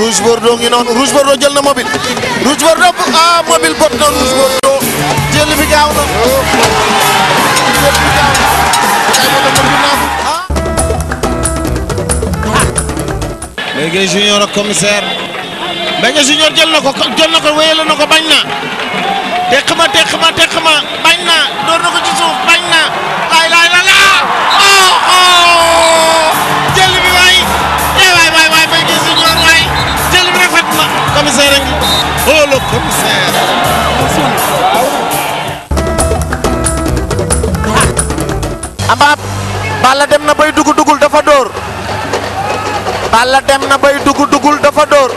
Rouge Bordeaux ngi noonu Rouge Bordeaux jël na mobile Rouge Bordeaux mobile bot na Rouge Bordeaux jël bi gaaw na Mbengue Junior ak commissaire Mbengue Junior jël na ko wéyal na ko bañ na teq ma bañ na door na ko ci suuf bañ na laay la jël bi waay Mbengue Junior waay jël bi rafet na commissaire a ngi le commissaire Amath Balla dem na bay dugul dafa door Balla dem na bay dugul dafa door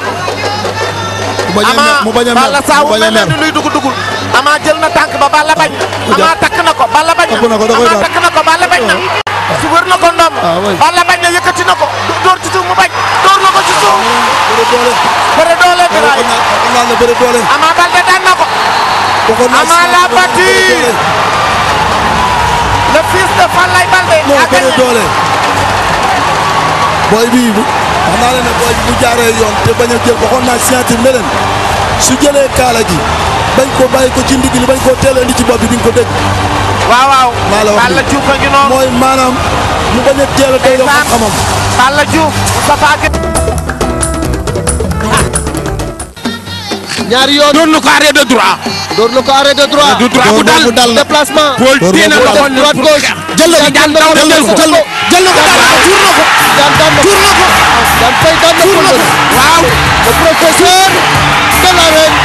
mu bañ a mer Balla saa wu mel ni luy dugul Ama jël na tànk ba Balla bañ na Ama takk na ko Balla bañ na Ama takk na ko Balla bañ na su wër na ko ndom Balla bañ na yëkkati na ko door ci suuf mu bañ door na ko ci suuf bëre doole biraay Ama Baldé daan na ko Ama l'a battu le fils de Falaye Baldé a gagné booy bi wax naa leen ne booy bi bu jaaree yoon te bañ a jël waxoon naa scientifique ne leen su jëlee kaala gi bañ ko bàyyi ko ci ndigg li bañ koo teel a indi ci bopp bi di nga ko dégg. waaw maa la wax Balla Diouf a ngi noonu mooy maanaam mu bañ a teel a doy xam-xamam. Balla Diouf Moustapha Gueye. ñaari yoon doon na ko arrêt de droit. door na ko arrêt de droit. du droit bu dal déplacement. Paul téye na ko droite gauche. jël na ko daan na ko tuur na ko. daan fay daan na ko. waaw. le professeur de l'arène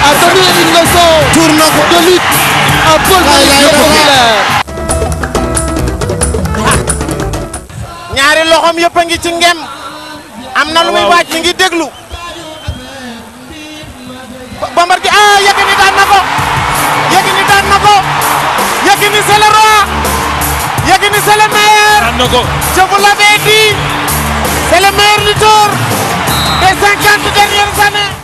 a donné une leçon de lutte à Paul Maurice Populaire. ñaari loxoom yëpp a ngi ci ngem am na lu muy waaj mi ngi déglu. Bombardier Yékini daan na ko Yékini c'est le roi Yékini c'est le meilleur daan na ko je vous l'avais dit c'est le meilleur lutteur des 50 dernières années.